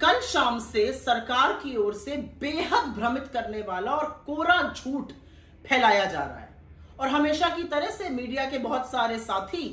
कल शाम से सरकार की ओर से बेहद भ्रमित करने वाला और कोरा झूठ फैलाया जा रहा है और हमेशा की तरह से मीडिया के बहुत सारे साथी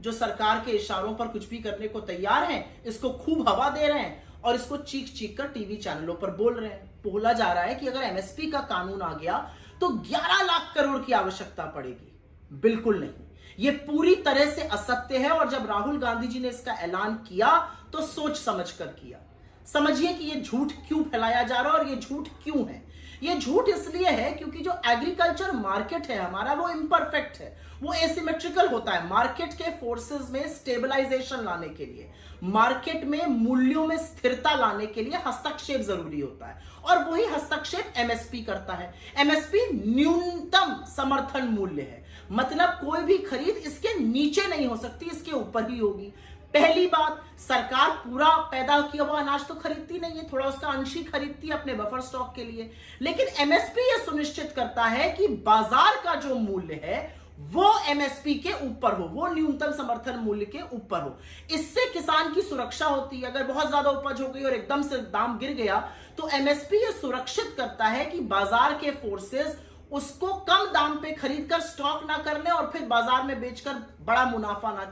जो सरकार के इशारों पर कुछ भी करने को तैयार हैं, इसको खूब हवा दे रहे हैं और इसको चीख चीख कर टीवी चैनलों पर बोल रहे हैं। बोला जा रहा है कि अगर एमएसपी का कानून आ गया तो 11 लाख करोड़ की आवश्यकता पड़ेगी। बिल्कुल नहीं, ये पूरी तरह से असत्य है और जब राहुल गांधी जी ने इसका ऐलान किया तो सोच समझ कर किया। समझिए कि ये झूठ क्यों फैलाया जा रहा है और ये झूठ क्यों है। ये झूठ इसलिए है क्योंकि जो एग्रीकल्चर मार्केट है हमारा वो इम्परफेक्ट है, वो एसिमेट्रिकल होता है। मार्केट के फोर्सेस में स्टेबलाइजेशन लाने के लिए, मार्केट में मूल्यों में स्थिरता लाने के लिए हस्तक्षेप जरूरी होता है और वही हस्तक्षेप एमएसपी करता है। एमएसपी न्यूनतम समर्थन मूल्य है, मतलब कोई भी खरीद इसके नीचे नहीं हो सकती, इसके ऊपर ही होगी। पहली बात, सरकार पूरा पैदा किया हुआ अनाज तो खरीदती नहीं है, थोड़ा उसका अंश ही खरीदती है अपने बफर स्टॉक के लिए। लेकिन एमएसपी यह सुनिश्चित करता है कि बाजार का जो मूल्य है वो एमएसपी के ऊपर हो, वो न्यूनतम समर्थन मूल्य के ऊपर हो। इससे किसान की सुरक्षा होती है। अगर बहुत ज्यादा उपज हो गई और एकदम से दाम गिर गया तो एमएसपी यह सुरक्षित करता है कि बाजार के फोर्सेस उसको कम दाम पे खरीद कर स्टॉक ना कर ले और फिर बाजार में बेचकर बड़ा मुनाफा ना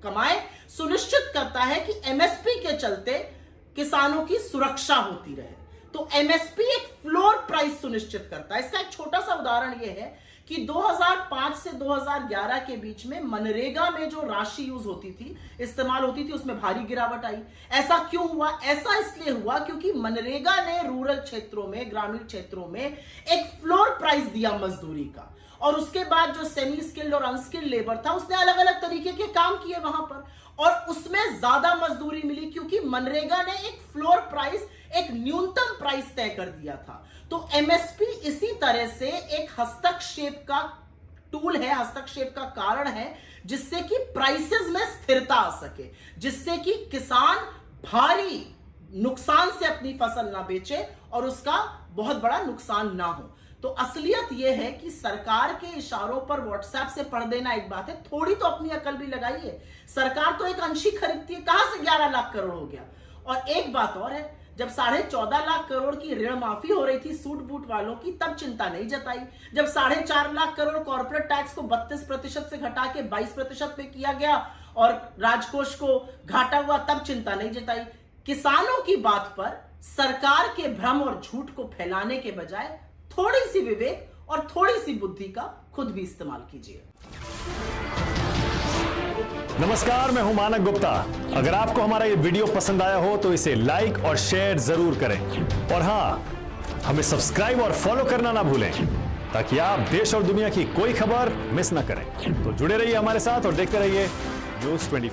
कमाए। सुनिश्चित करता है कि एमएसपी के चलते किसानों की सुरक्षा होती रहे। तो एमएसपी एक फ्लोर प्राइस सुनिश्चित करता है। इसका एक छोटा सा उदाहरण यह है कि 2005 से 2011 के बीच में मनरेगा में जो राशि यूज होती थी, इस्तेमाल होती थी, उसमें भारी गिरावट आई। ऐसा क्यों हुआ? ऐसा इसलिए हुआ क्योंकि मनरेगा ने रूरल क्षेत्रों में, ग्रामीण क्षेत्रों में एक फ्लोर प्राइस दिया मजदूरी का और उसके बाद जो सेमी स्किल्ड और अनस्किल्ड लेबर था उसने अलग अलग तरीके के काम किए वहां पर और उसमें ज्यादा मजदूरी मिली क्योंकि मनरेगा ने एक फ्लोर प्राइस, एक न्यूनतम प्राइस तय कर दिया था। तो एमएसपी इसी तरह से एक हस्तक्षेप का टूल है, हस्तक्षेप का कारण है जिससे कि प्राइसेस में स्थिरता आ सके, जिससे कि किसान भारी नुकसान से अपनी फसल ना बेचे और उसका बहुत बड़ा नुकसान ना हो। तो असलियत यह है कि सरकार के इशारों पर व्हाट्सएप से पढ़ देना एक बात है, थोड़ी तो अपनी अकल भी लगाइए। सरकार तो एक अंशी खरीदती है, कहां से 11 लाख करोड़ हो गया। और एक बात और है, जब 14.5 लाख करोड़ की ऋण माफी हो रही थी सूट बूट वालों की, तब चिंता नहीं जताई। जब 4.5 लाख करोड़ कॉर्पोरेट टैक्स को 32% से घटा के 22% पे किया गया और राजकोष को घाटा हुआ, तब चिंता नहीं जताई। किसानों की बात पर सरकार के भ्रम और झूठ को फैलाने के बजाय थोड़ी सी विवेक और थोड़ी सी बुद्धि का खुद भी इस्तेमाल कीजिए। नमस्कार, मैं हूं मानक गुप्ता। अगर आपको हमारा ये वीडियो पसंद आया हो तो इसे लाइक और शेयर जरूर करें और हां, हमें सब्सक्राइब और फॉलो करना ना भूलें ताकि आप देश और दुनिया की कोई खबर मिस ना करें। तो जुड़े रहिए हमारे साथ और देखते रहिए न्यूज़ 24।